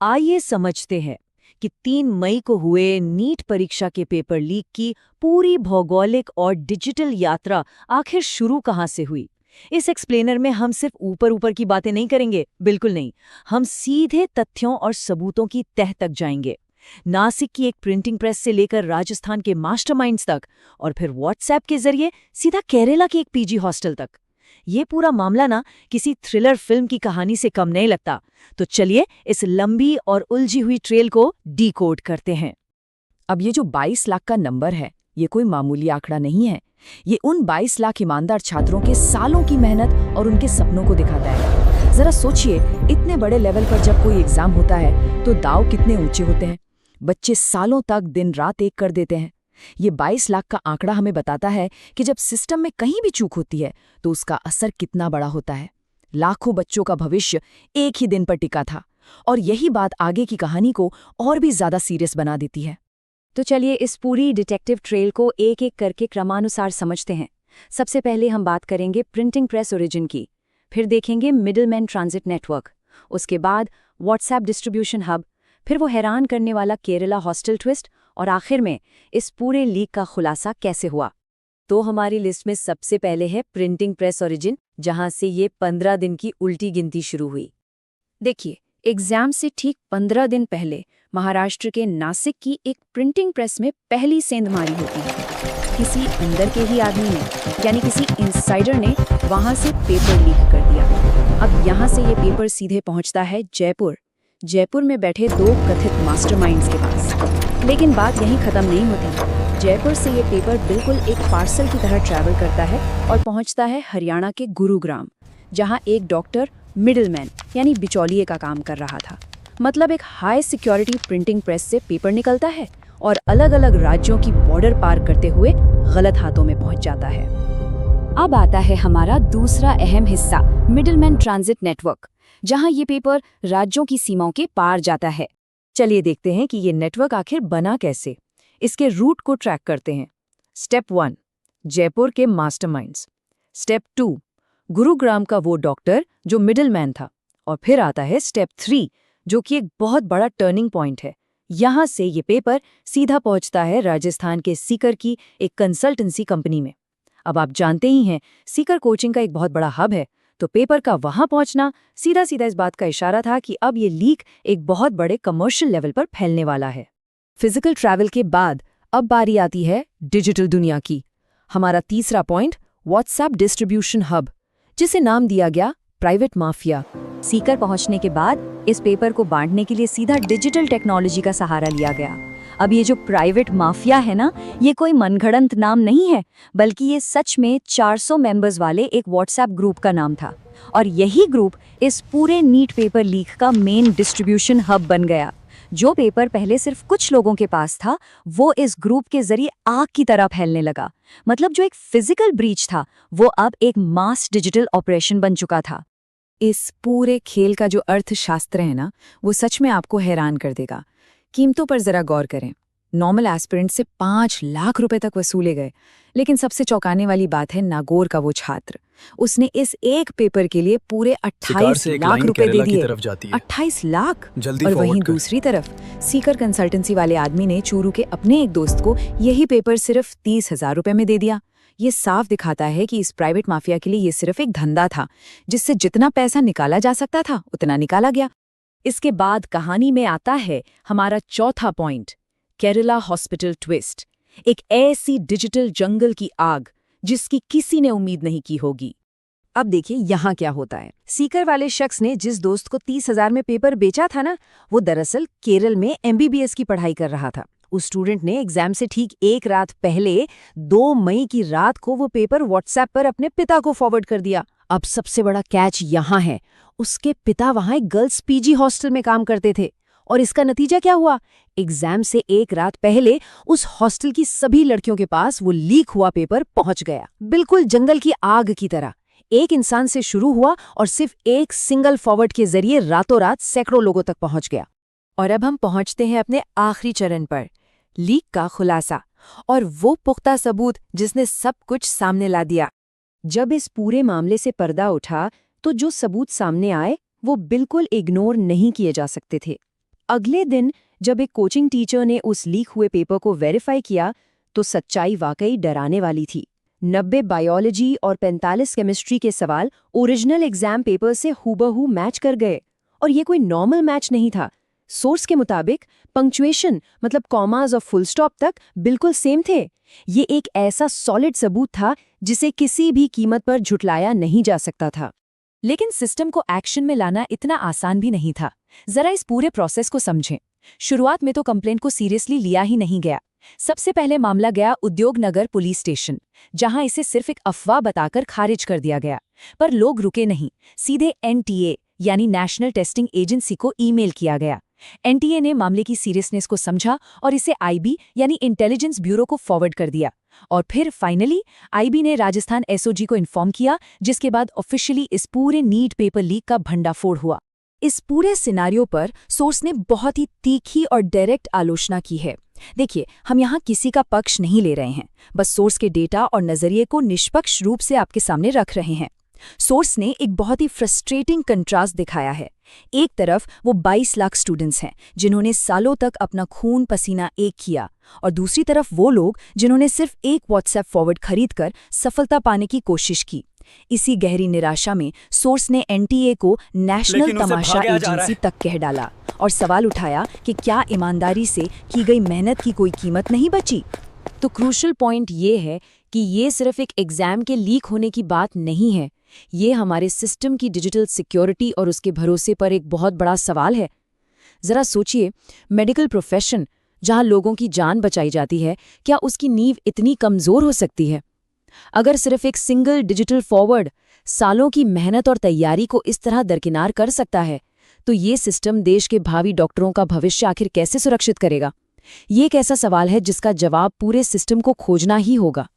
आइए समझते हैं कि 3 मई को हुए नीट परीक्षा के पेपर लीक की पूरी भौगोलिक और डिजिटल यात्रा आखिर शुरू कहाँ से हुई। इस एक्सप्लेनर में हम सिर्फ ऊपर ऊपर की बातें नहीं करेंगे, बिल्कुल नहीं। हम सीधे तथ्यों और सबूतों की तह तक जाएंगे। नासिक की एक प्रिंटिंग प्रेस से लेकर राजस्थान के मास्टरमाइंड्स तक, और फिर व्हाट्सएप के जरिए सीधा केरला के एक पीजी हॉस्टल तक। ये पूरा मामला ना किसी थ्रिलर फिल्म की कहानी से कम नहीं लगता। तो चलिए इस लंबी और उलझी हुई ट्रेल को डीकोड करते हैं। अब ये जो 22 लाख का नंबर है, ये कोई मामूली आंकड़ा नहीं है। ये उन 22 लाख ईमानदार छात्रों के सालों की मेहनत और उनके सपनों को दिखाता है। जरा सोचिए, इतने बड़े लेवल पर जब कोई एग्जाम होता है तो दाव कितने ऊंचे होते हैं। बच्चे सालों तक दिन रात एक कर देते हैं। ये 22 लाख का आंकड़ा हमें बताता है कि जब सिस्टम में कहीं भी चूक होती है तो उसका असर कितना बड़ा होता है। लाखों बच्चों का भविष्य एक ही दिन पर टिका था, और यही बात आगे की कहानी को और भी ज्यादा सीरियस बना देती है। तो चलिए इस पूरी डिटेक्टिव ट्रेल को एक एक करके क्रमानुसार समझते हैं। सबसे पहले हम बात करेंगे प्रिंटिंग प्रेस ओरिजिन की, फिर देखेंगे मिडलमैन ट्रांजिट नेटवर्क, उसके बाद व्हाट्सएप डिस्ट्रीब्यूशन हब, फिर वो हैरान करने वाला केरला हॉस्टल ट्विस्ट, और आखिर में इस पूरे लीक का खुलासा कैसे हुआ। तो हमारी लिस्ट में सबसे पहले है प्रिंटिंग प्रेस ओरिजिन, जहां से ये 15 दिन की उल्टी गिनती शुरू हुई। देखिए, एग्जाम से ठीक 15 दिन पहले महाराष्ट्र के नासिक की एक प्रिंटिंग प्रेस में पहली सेंधमारी होती है। किसी अंदर के ही आदमी ने, यानी किसी इनसाइडर ने वहां से पेपर लीक कर दिया। अब यहां से ये पेपर सीधे पहुंचता है जयपुर में बैठे 2 कथित मास्टरमाइंड्स के पास। लेकिन बात यहीं खत्म नहीं होती। जयपुर से ये पेपर बिल्कुल एक पार्सल की तरह ट्रैवल करता है और पहुंचता है हरियाणा के गुरुग्राम, जहां एक डॉक्टर मिडलमैन यानी बिचौलिए का काम कर रहा था। मतलब एक हाई सिक्योरिटी प्रिंटिंग प्रेस से पेपर निकलता है और अलग अलग राज्यों की बॉर्डर पार करते हुए गलत हाथों में पहुंच जाता है। अब आता है हमारा दूसरा अहम हिस्सा, मिडलमैन ट्रांजिट नेटवर्क, जहां ये पेपर राज्यों की सीमाओं के पार जाता है। चलिए देखते हैं कि ये नेटवर्क आखिर बना कैसे। इसके रूट को ट्रैक करते हैं। स्टेप 1, जयपुर के मास्टरमाइंड्स। स्टेप 2, गुरुग्राम का वो डॉक्टर जो मिडलमैन था। और फिर आता है स्टेप 3, जो कि एक बहुत बड़ा टर्निंग पॉइंट है। यहां से ये पेपर सीधा पहुंचता है राजस्थान के सीकर की एक कंसल्टेंसी कंपनी में। अब आप जानते ही हैं, सीकर कोचिंग का एक बहुत बड़ा हब है, तो पेपर का वहां पहुंचना सीधा सीधा इस बात का इशारा था कि अब ये लीक एक बहुत बड़े कमर्शियल लेवल पर फैलने वाला है। फिजिकल ट्रैवल के बाद अब बारी आती है डिजिटल दुनिया की। हमारा तीसरा पॉइंट, व्हाट्सएप डिस्ट्रीब्यूशन हब, जिसे नाम दिया गया प्राइवेट माफिया। सीकर पहुंचने के बाद इस पेपर को बांटने के लिए सीधा डिजिटल टेक्नोलॉजी का सहारा लिया गया। अब ये जो प्राइवेट माफिया है ना, ये कोई मनगढ़ंत नाम नहीं है, बल्कि ये सच में 400 मेंबर्स वाले एक व्हाट्सएप ग्रुप का नाम था। और यही ग्रुप इस पूरे नीट पेपर लीक का मेन डिस्ट्रीब्यूशन हब बन गया। जो पेपर पहले सिर्फ कुछ लोगों के पास था, वो इस ग्रुप के जरिए आग की तरह फैलने लगा। मतलब जो एक फिजिकल ब्रीच था, वो अब एक मास डिजिटल ऑपरेशन बन चुका था। इस पूरे खेल का जो अर्थशास्त्र है ना, वो सच में आपको हैरान कर देगा। कीमतों पर जरा गौर करें। नॉर्मल एस्पिरेंट से 5 लाख रुपए तक वसूले गए। लेकिन सबसे चौंकाने वाली बात है नागौर का वो छात्र। उसने इस एक पेपर के लिए पूरे 28 लाख रुपए दे दिए। 28 लाख। और वहीं दूसरी तरफ सीकर कंसल्टेंसी वाले आदमी ने चूरू के अपने एक दोस्त को यही पेपर सिर्फ 30,000 रुपए में दे दिया। ये साफ दिखाता है कि इस प्राइवेट माफिया के लिए ये सिर्फ एक धंधा था, जिससे जितना पैसा निकाला जा सकता था उतना निकाला गया। इसके बाद कहानी में आता है हमारा चौथा पॉइंट, केरला हॉस्पिटल ट्विस्ट। एक ऐसी डिजिटल जंगल की आग जिसकी किसी ने उम्मीद नहीं की होगी। अब देखिए यहाँ क्या होता है। सीकर वाले शख्स ने जिस दोस्त को 30,000 में पेपर बेचा था ना, वो दरअसल केरल में MBBS की पढ़ाई कर रहा था। उस स्टूडेंट ने एग्जाम से ठीक एक रात पहले 2 मई की रात को वो पेपर व्हाट्सएप पर अपने पिता को फॉरवर्ड कर दिया। अब सबसे बड़ा कैच यहाँ है, उसके पिता वहां एक गर्ल्स पीजी हॉस्टल में काम करते थे। और इसका नतीजा क्या हुआ? एग्जाम से एक रात पहले उस हॉस्टल की सभी लड़कियों के पास वो लीक हुआ पेपर पहुंच गया, बिल्कुल जंगल की आग की तरह। एक इंसान से शुरू हुआ और सिर्फ एक सिंगल फॉरवर्ड के जरिए रातों रात सैकड़ों लोगों तक पहुंच गया। और अब हम पहुंचते हैं अपने आखिरी चरण पर, लीक का खुलासा और वो पुख्ता सबूत जिसने सब कुछ सामने ला दिया। जब इस पूरे मामले से पर्दा उठा तो जो सबूत सामने आए वो बिल्कुल इग्नोर नहीं किए जा सकते थे। अगले दिन जब एक कोचिंग टीचर ने उस लीक हुए पेपर को वेरीफाई किया तो सच्चाई वाकई डराने वाली थी। 90 बायोलॉजी और 45 केमिस्ट्री के सवाल ओरिजिनल एग्जाम पेपर से हूबहू मैच कर गए। और ये कोई नॉर्मल मैच नहीं था। सोर्स के मुताबिक पंक्चुएशन मतलब कॉमास और फुल स्टॉप तक बिल्कुल सेम थे। ये एक ऐसा सॉलिड सबूत था जिसे किसी भी कीमत पर झुटलाया नहीं जा सकता था। लेकिन सिस्टम को एक्शन में लाना इतना आसान भी नहीं था। जरा इस पूरे प्रोसेस को समझें। शुरुआत में तो कंप्लेंट को सीरियसली लिया ही नहीं गया। सबसे पहले मामला गया उद्योग नगर पुलिस स्टेशन, जहां इसे सिर्फ एक अफवाह बताकर खारिज कर दिया गया। पर लोग रुके नहीं, सीधे NTA यानी नेशनल टेस्टिंग एजेंसी को ईमेल किया गया। NTA ने मामले की सीरियसनेस को समझा और इसे IB यानी इंटेलिजेंस ब्यूरो को फॉरवर्ड कर दिया। और फिर फाइनली IB ने राजस्थान SOG को इन्फॉर्म किया, जिसके बाद ऑफिशियली इस पूरे नीट पेपर लीक का भंडाफोड़ हुआ। इस पूरे सिनारियो पर सोर्स ने बहुत ही तीखी और डायरेक्ट आलोचना की है। देखिए, हम यहाँ किसी का पक्ष नहीं ले रहे हैं, बस सोर्स के डेटा और नजरिए को निष्पक्ष रूप से आपके सामने रख रहे हैं। सोर्स ने एक बहुत ही फ्रस्ट्रेटिंग कंट्रास्ट दिखाया है। एक तरफ वो 22 लाख स्टूडेंट्स हैं जिन्होंने सालों तक अपना खून पसीना एक किया, और दूसरी तरफ वो लोग जिन्होंने सिर्फ एक व्हाट्सएप फॉरवर्ड खरीदकर सफलता पाने की कोशिश की। इसी गहरी निराशा में सोर्स ने NTA को नेशनल तमाशा एजेंसी तक कह डाला और सवाल उठाया कि क्या ईमानदारी से की गई मेहनत की कोई कीमत नहीं बची। तो क्रूशल पॉइंट ये है कि ये सिर्फ एक एग्जाम के लीक होने की बात नहीं है, ये हमारे सिस्टम की डिजिटल सिक्योरिटी और उसके भरोसे पर एक बहुत बड़ा सवाल है। जरा सोचिए, मेडिकल प्रोफेशन जहां लोगों की जान बचाई जाती है, क्या उसकी नींव इतनी कमजोर हो सकती है? अगर सिर्फ एक सिंगल डिजिटल फॉरवर्ड सालों की मेहनत और तैयारी को इस तरह दरकिनार कर सकता है, तो ये सिस्टम देश के भावी डॉक्टरों का भविष्य आखिर कैसे सुरक्षित करेगा? ये एक ऐसा सवाल है जिसका जवाब पूरे सिस्टम को खोजना ही होगा।